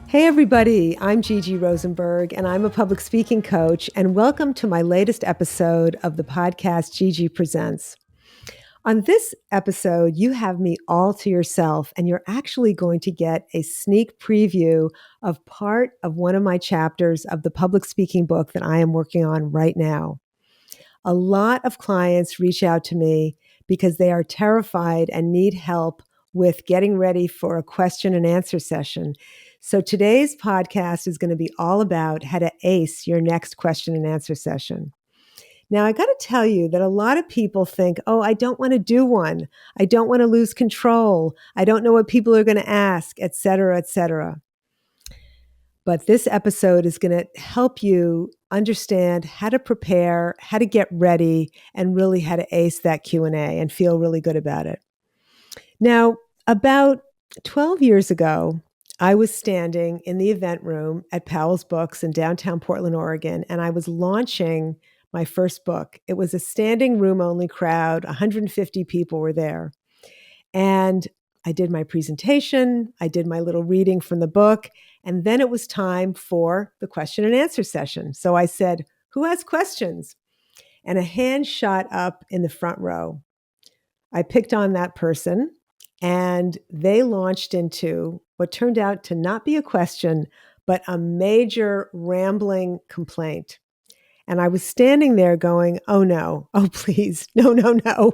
Hey everybody, I'm Gigi Rosenberg and I'm a public speaking coach, and welcome to my latest episode of the podcast Gigi Presents. On this episode, you have me all to yourself, and you're actually going to get a sneak preview of part of one of my chapters of the public speaking book that I am working on right now. A lot of clients reach out to me because they are terrified and need help with getting ready for a question and answer session. So today's podcast is going to be all about how to ace your next question and answer session. Now, I got to tell you that a lot of people think, oh, I don't want to do one. I don't want to lose control. I don't know what people are going to ask, et cetera, et cetera. But this episode is going to help you understand how to prepare, how to get ready, and really how to ace that Q&A and feel really good about it. Now, about 12 years ago, I was standing in the event room at Powell's Books in downtown Portland, Oregon, and I was launching my first book. It was a standing room only crowd. 150 people were there. And I did my presentation, I did my little reading from the book, and then it was time for the question and answer session. So I said, who has questions? And a hand shot up in the front row. I picked on that person, and they launched into what turned out to not be a question, but a major rambling complaint. And I was standing there going, oh no, oh please, no, no, no.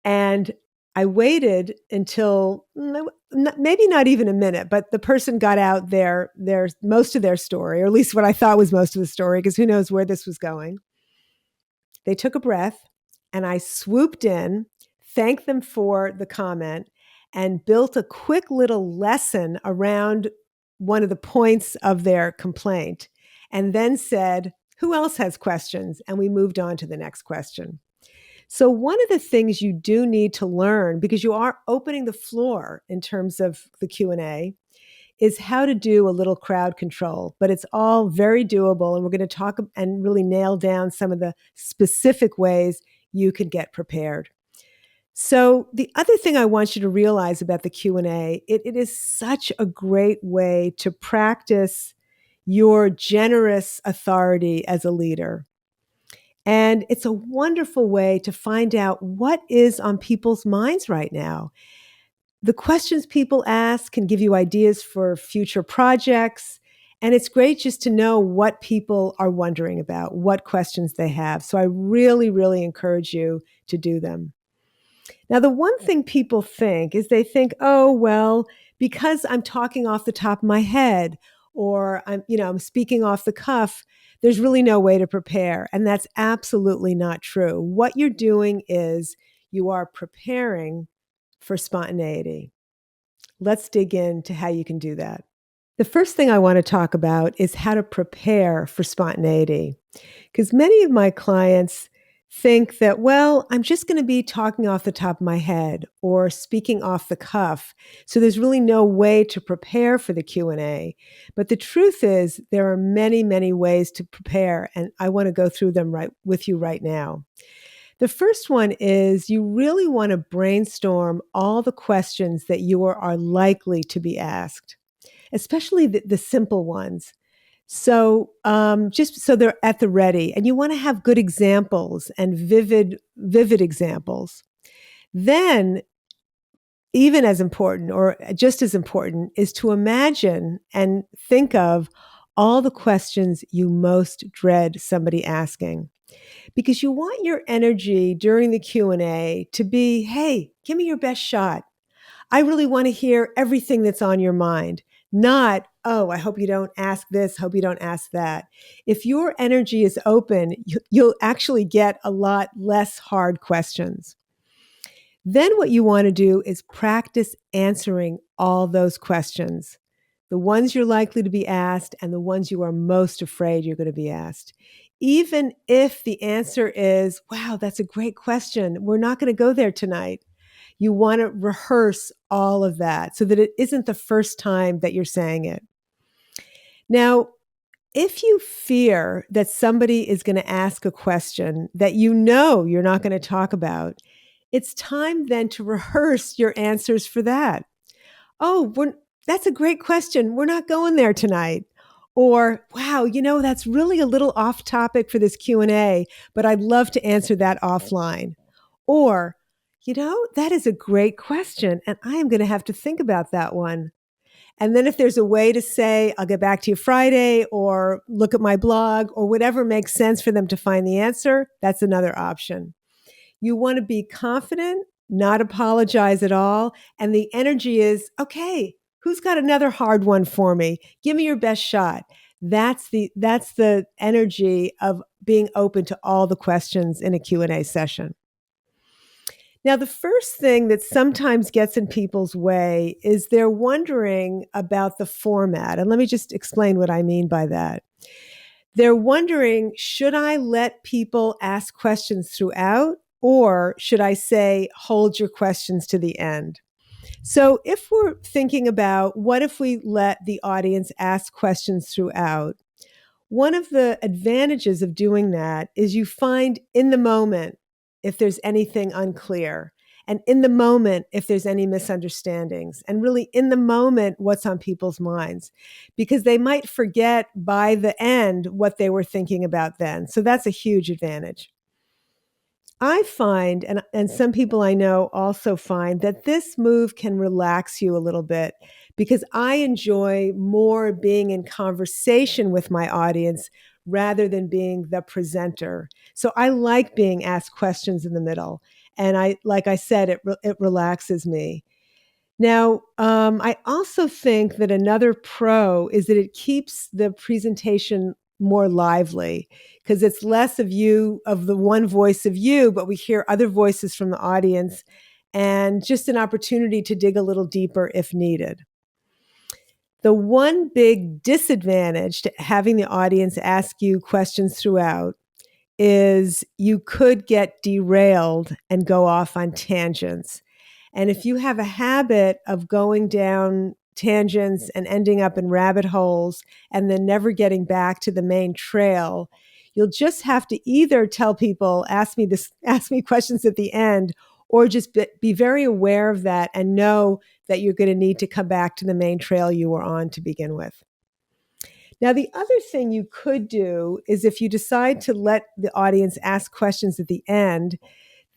And I waited until maybe not even a minute, but the person got out their most of their story, or at least what I thought was most of the story, because who knows where this was going. They took a breath, and I swooped in, thanked them for the comment, and built a quick little lesson around one of the points of their complaint, and then said, who else has questions? And we moved on to the next question. So one of the things you do need to learn, because you are opening the floor in terms of the Q&A, is how to do a little crowd control. But it's all very doable, and we're going to talk and really nail down some of the specific ways you can get prepared. So the other thing I want you to realize about the Q&A, it is such a great way to practice your generous authority as a leader. And it's a wonderful way to find out what is on people's minds right now. The questions people ask can give you ideas for future projects. And it's great just to know what people are wondering about, what questions they have. So I really, really encourage you to do them. Now, the one thing people think is they think, oh, well, because I'm talking off the top of my head, or I'm speaking off the cuff, there's really no way to prepare. And that's absolutely not true. What you're doing is you are preparing for spontaneity. Let's dig into how you can do that. The first thing I want to talk about is how to prepare for spontaneity. Because many of my clients think that, well, I'm just going to be talking off the top of my head or speaking off the cuff. So there's really no way to prepare for the Q&A. But the truth is there are many, many ways to prepare, and I want to go through them right with you right now. The first one is you really want to brainstorm all the questions that you are likely to be asked, especially the simple ones. So just so they're at the ready, and you want to have good examples and vivid examples. Then, even as important or just as important is to imagine and think of all the questions you most dread somebody asking. Because you want your energy during the Q&A to be, hey, give me your best shot. I really want to hear everything that's on your mind, not, oh, I hope you don't ask this, hope you don't ask that. If your energy is open, you'll actually get a lot less hard questions. Then what you want to do is practice answering all those questions, the ones you're likely to be asked and the ones you are most afraid you're going to be asked. Even if the answer is, wow, that's a great question, we're not going to go there tonight. You want to rehearse all of that so that it isn't the first time that you're saying it. Now, if you fear that somebody is going to ask a question that you know you're not going to talk about, it's time then to rehearse your answers for that. Oh, that's a great question. We're not going there tonight. Or, wow, that's really a little off topic for this Q&A, but I'd love to answer that offline. Or, that is a great question, and I am going to have to think about that one. And then if there's a way to say, I'll get back to you Friday, or look at my blog, or whatever makes sense for them to find the answer, that's another option. You want to be confident, not apologize at all. And the energy is, okay, who's got another hard one for me? Give me your best shot. That's the energy of being open to all the questions in a Q&A session. Now, the first thing that sometimes gets in people's way is they're wondering about the format. And let me just explain what I mean by that. They're wondering, should I let people ask questions throughout, or should I say, hold your questions to the end? So if we're thinking about what if we let the audience ask questions throughout, one of the advantages of doing that is you find in the moment if there's anything unclear, and in the moment if there's any misunderstandings, and really in the moment what's on people's minds, because they might forget by the end what they were thinking about then. So that's a huge advantage. I find, and some people I know also find, that this move can relax you a little bit, because I enjoy more being in conversation with my audience rather than being the presenter. So I like being asked questions in the middle. And like I said, it relaxes me. Now, I also think that another pro is that it keeps the presentation more lively, because it's less of you, of the one voice of you, but we hear other voices from the audience, and just an opportunity to dig a little deeper if needed. The one big disadvantage to having the audience ask you questions throughout is you could get derailed and go off on tangents. And if you have a habit of going down tangents and ending up in rabbit holes and then never getting back to the main trail, you'll just have to either tell people, ask me questions at the end, or just be very aware of that and know that you're going to need to come back to the main trail you were on to begin with. Now, the other thing you could do is, if you decide to let the audience ask questions at the end,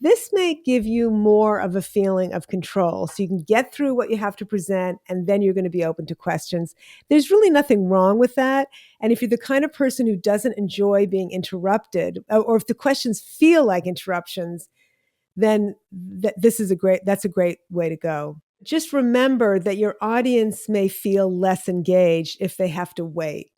this may give you more of a feeling of control. So you can get through what you have to present, and then you're going to be open to questions. There's really nothing wrong with that. And if you're the kind of person who doesn't enjoy being interrupted, or if the questions feel like interruptions, then that's a great way to go. Just remember that your audience may feel less engaged if they have to wait.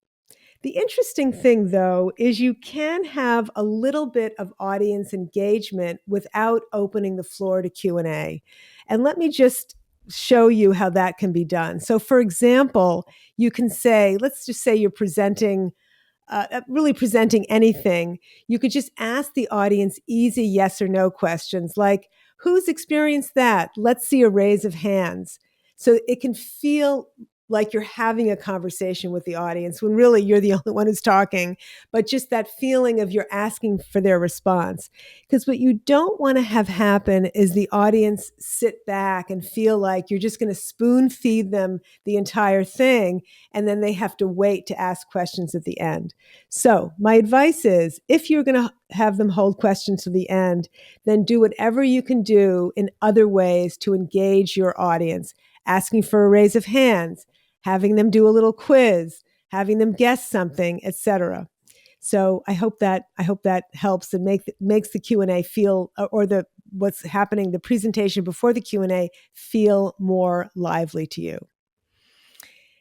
The interesting thing, though, is you can have a little bit of audience engagement without opening the floor to Q&A. And let me just show you how that can be done. So, for example, you can say, let's just say you're presenting anything. You could just ask the audience easy yes or no questions like, who's experienced that? Let's see a raise of hands. So it can feel like you're having a conversation with the audience when really you're the only one who's talking, but just that feeling of you're asking for their response. Because what you don't want to have happen is the audience sit back and feel like you're just going to spoon feed them the entire thing, and then they have to wait to ask questions at the end. So my advice is, if you're going to have them hold questions to the end, then do whatever you can do in other ways to engage your audience, asking for a raise of hands, having them do a little quiz, having them guess something, etc. So I hope that helps and makes the Q&A feel, or what's happening, the presentation before the Q&A, feel more lively to you.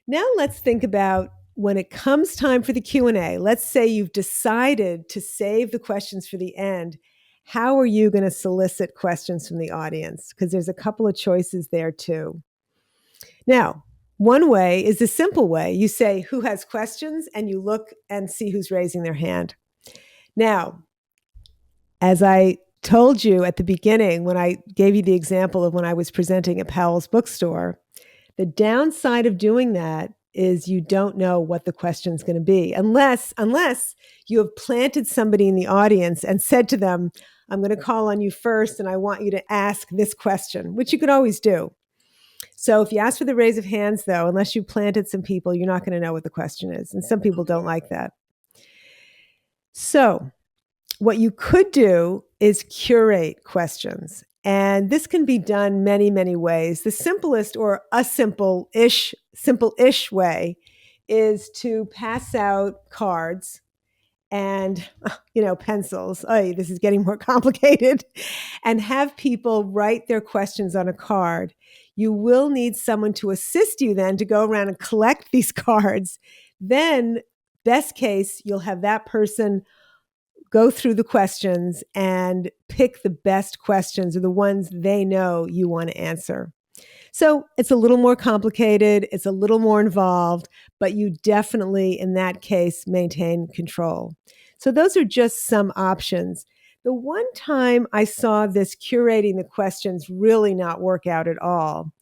Now let's think about when it comes time for the Q&A. Let's say you've decided to save the questions for the end. How are you going to solicit questions from the audience? Because there's a couple of choices there too. Now, one way is the simple way. You say, who has questions? And you look and see who's raising their hand. Now, as I told you at the beginning, when I gave you the example of when I was presenting at Powell's bookstore, the downside of doing that is you don't know what the question's going to be unless you have planted somebody in the audience and said to them, I'm going to call on you first and I want you to ask this question, which you could always do. So if you ask for the raise of hands, though, unless you planted some people, you're not going to know what the question is. And some people don't like that. So what you could do is curate questions. And this can be done many, many ways. The simplest or a simple-ish way is to pass out cards and pencils. Oh, this is getting more complicated. And have people write their questions on a card. You will need someone to assist you then to go around and collect these cards. Then, best case, you'll have that person go through the questions and pick the best questions or the ones they know you want to answer. So it's a little more complicated, it's a little more involved, but you definitely, in that case, maintain control. So those are just some options. The one time I saw this curating the questions really not work out at all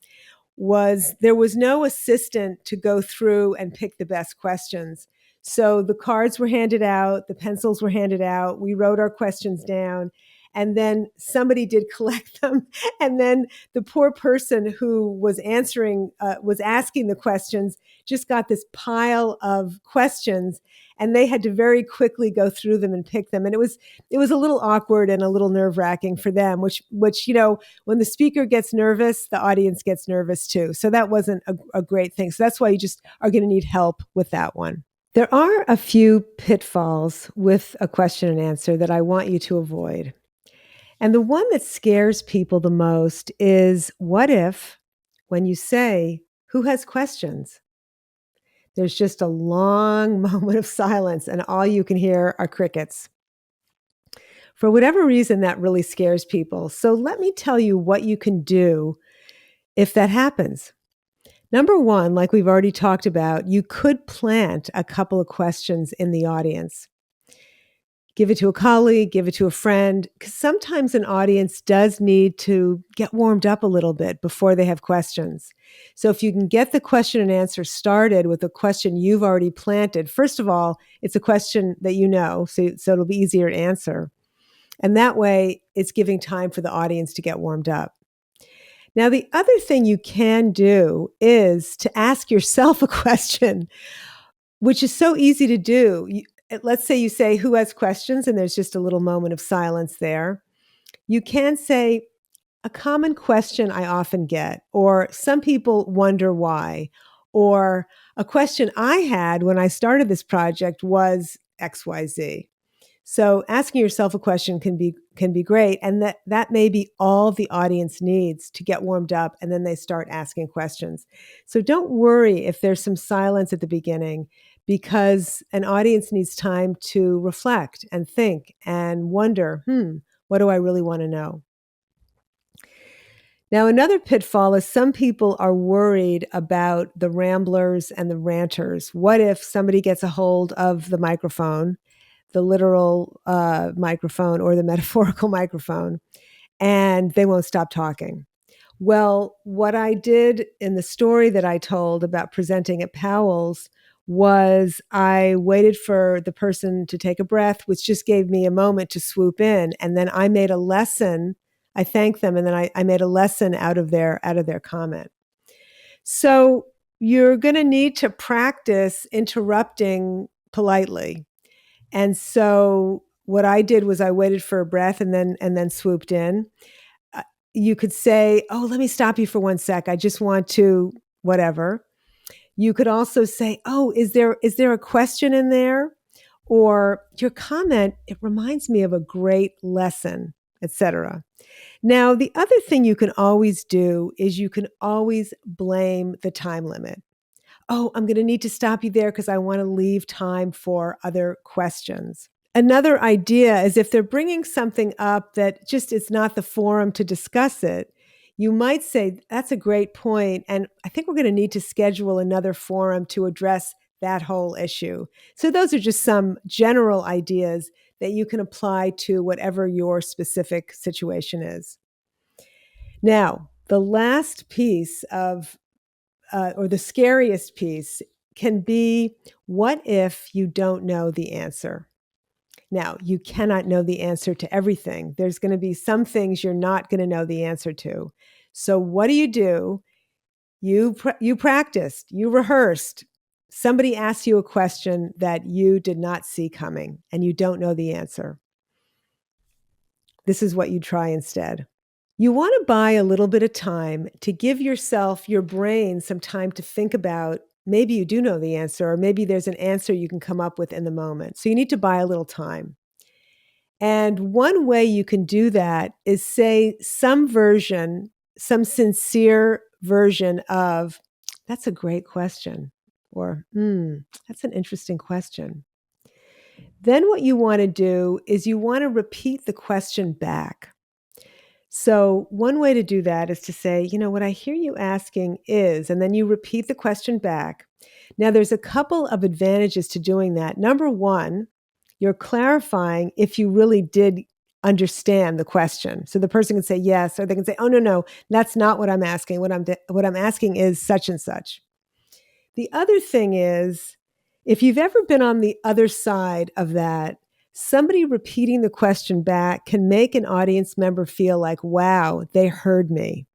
was there was no assistant to go through and pick the best questions. So the cards were handed out, the pencils were handed out, we wrote our questions down, and then somebody did collect them. And then the poor person who was was asking the questions, just got this pile of questions, and they had to very quickly go through them and pick them. And it was a little awkward and a little nerve wracking for them, which when the speaker gets nervous, the audience gets nervous too. So that wasn't a great thing. So that's why you just are going to need help with that one. There are a few pitfalls with a question and answer that I want you to avoid. And the one that scares people the most is, what if, when you say, "Who has questions?" there's just a long moment of silence and all you can hear are crickets. For whatever reason, that really scares people. So let me tell you what you can do if that happens. Number one, like we've already talked about, you could plant a couple of questions in the audience. Give it to a colleague, give it to a friend, because sometimes an audience does need to get warmed up a little bit before they have questions. So if you can get the question and answer started with a question you've already planted, first of all, it's a question that you know, so it'll be easier to answer. And that way, it's giving time for the audience to get warmed up. Now, the other thing you can do is to ask yourself a question, which is so easy to do. Let's say you say, "Who has questions?" and there's just a little moment of silence there. You can say, "A common question I often get," or "Some people wonder why," or "A question I had when I started this project was XYZ." So asking yourself a question can be great, and that may be all the audience needs to get warmed up, and then they start asking questions. So don't worry if there's some silence at the beginning, because an audience needs time to reflect and think and wonder, what do I really want to know? Now, another pitfall is some people are worried about the ramblers and the ranters. What if somebody gets a hold of the microphone, the literal microphone or the metaphorical microphone, and they won't stop talking? Well, what I did in the story that I told about presenting at Powell's was I waited for the person to take a breath, which just gave me a moment to swoop in. And then I made a lesson. I thanked them, and then I made a lesson out of their comment. So you're going to need to practice interrupting politely. And so what I did was I waited for a breath and then swooped in. You could say, "Oh, let me stop you for 1 sec. I just want to whatever." You could also say, "Oh, is there a question in there?" Or, "Your comment, it reminds me of a great lesson," etc. Now, the other thing you can always do is you can always blame the time limit. "Oh, I'm going to need to stop you there because I want to leave time for other questions." Another idea is if they're bringing something up that just is not the forum to discuss it, you might say, "That's a great point, and I think we're going to need to schedule another forum to address that whole issue." So those are just some general ideas that you can apply to whatever your specific situation is. Now, the last piece or the scariest piece can be, what if you don't know the answer? Now, you cannot know the answer to everything. There's going to be some things you're not going to know the answer to. So what do? You practiced, you rehearsed. Somebody asks you a question that you did not see coming and you don't know the answer. This is what you try instead. You want to buy a little bit of time to give yourself, your brain, some time to think about maybe you do know the answer, or maybe there's an answer you can come up with in the moment. So you need to buy a little time. And one way you can do that is say some version, some sincere version of, that's a great question, or, that's an interesting question. Then what you want to do is you want to repeat the question back. So, one way to do that is to say, what I hear you asking is, and then you repeat the question back. Now, there's a couple of advantages to doing that. Number one, you're clarifying if you really did understand the question. So the person can say yes, or they can say, "Oh, no, that's not what I'm asking. What I'm asking is such and such." The other thing is, if you've ever been on the other side of that, somebody repeating the question back can make an audience member feel like, wow, they heard me,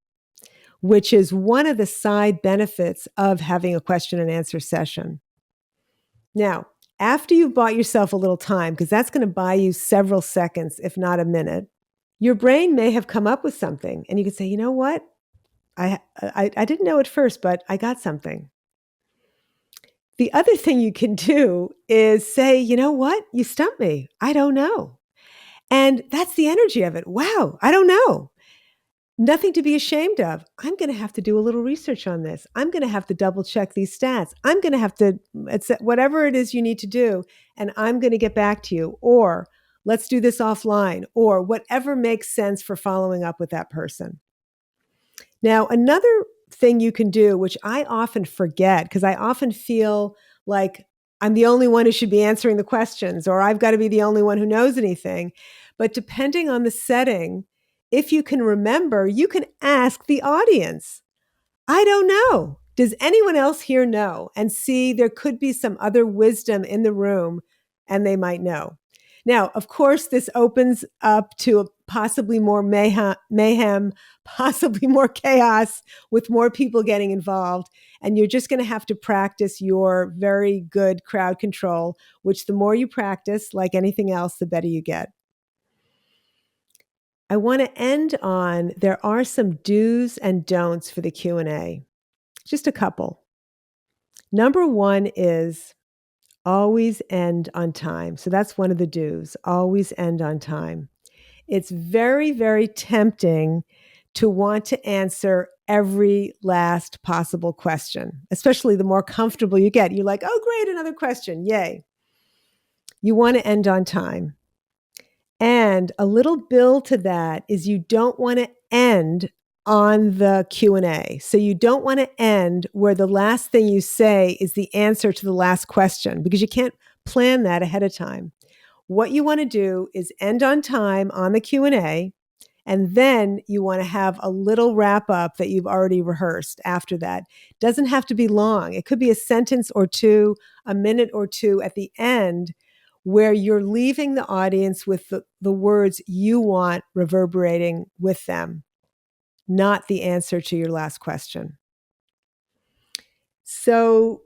which is one of the side benefits of having a question and answer session. Now, after you've bought yourself a little time, because that's going to buy you several seconds, if not a minute, your brain may have come up with something. And you can say, you know what? I didn't know at first, but I got something. The other thing you can do is say, you know what? You stumped me. I don't know. And that's the energy of it. Wow, I don't know. Nothing to be ashamed of. I'm going to have to do a little research on this. I'm going to have to double check these stats. I'm going to have to, it's whatever it is you need to do, and I'm going to get back to you. Or let's do this offline, or whatever makes sense for following up with that person. Now, another thing you can do, which I often forget because I often feel like I'm the only one who should be answering the questions, or I've got to be the only one who knows anything. But depending on the setting, if you can remember, you can ask the audience, I don't know. Does anyone else here know? And see, there could be some other wisdom in the room and they might know. Now, of course, this opens up to possibly more mayhem, possibly more chaos with more people getting involved. And you're just going to have to practice your very good crowd control, which the more you practice, like anything else, the better you get. I want to end on, there are some do's and don'ts for the Q&A. Just a couple. Number one is always end on time. So that's one of the do's, always end on time. It's very, very tempting to want to answer every last possible question, especially the more comfortable you get. You're like, oh, great, another question. Yay. You want to end on time. And a little bill to that is you don't want to end on the Q&A. So you don't want to end where the last thing you say is the answer to the last question, because you can't plan that ahead of time. What you want to do is end on time on the Q&A, and then you want to have a little wrap up that you've already rehearsed after that. Doesn't have to be long. It could be a sentence or two, a minute or two at the end, where you're leaving the audience with the words you want reverberating with them, not the answer to your last question. So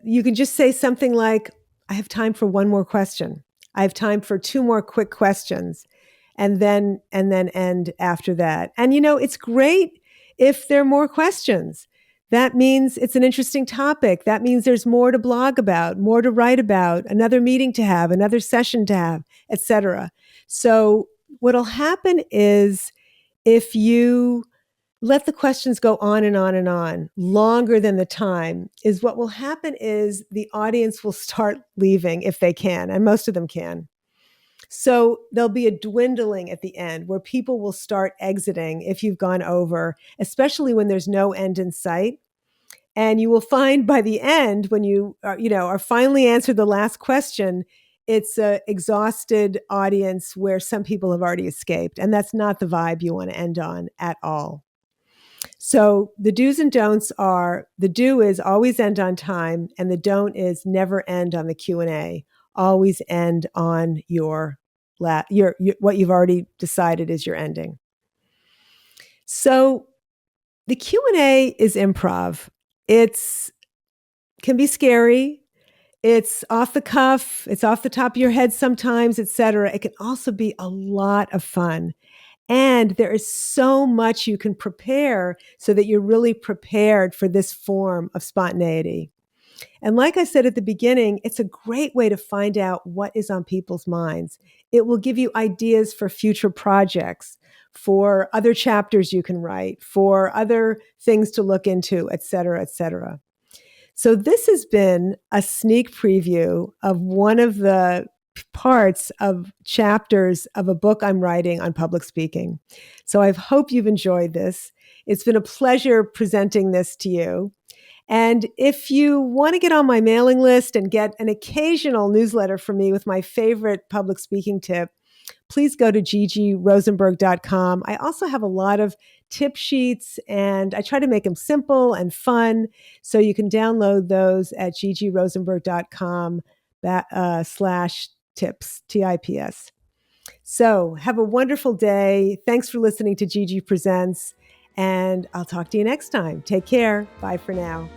you can just say something like, I have time for one more question. I have time for two more quick questions, and then end after that. And it's great if there are more questions. That means it's an interesting topic. That means there's more to blog about, more to write about, another meeting to have, another session to have, etc. So what'll happen is, if you let the questions go on and on and on longer than the time, is what will happen is the audience will start leaving if they can, and most of them can. So there'll be a dwindling at the end where people will start exiting if you've gone over, especially when there's no end in sight. And you will find by the end, when you are finally answered the last question, it's an exhausted audience where some people have already escaped. And that's not the vibe you want to end on at all. So the do's and don'ts are, the do is always end on time, and the don't is never end on the Q&A. Always end on your what you've already decided is your ending. So The Q&A is improv. It's can be scary. It's off the cuff. It's off the top of your head sometimes, etc. It can also be a lot of fun. And there is so much you can prepare so that you're really prepared for this form of spontaneity. And like I said at the beginning, it's a great way to find out what is on people's minds. It will give you ideas for future projects, for other chapters you can write, for other things to look into, et cetera, et cetera. So this has been a sneak preview of one of the parts of chapters of a book I'm writing on public speaking. So I hope you've enjoyed this. It's been a pleasure presenting this to you. And if you want to get on my mailing list and get an occasional newsletter from me with my favorite public speaking tip, please go to gigirosenberg.com. I also have a lot of tip sheets and I try to make them simple and fun. So you can download those at gigirosenberg.com /tips, TIPS. So have a wonderful day. Thanks for listening to Gigi Presents. And I'll talk to you next time. Take care. Bye for now.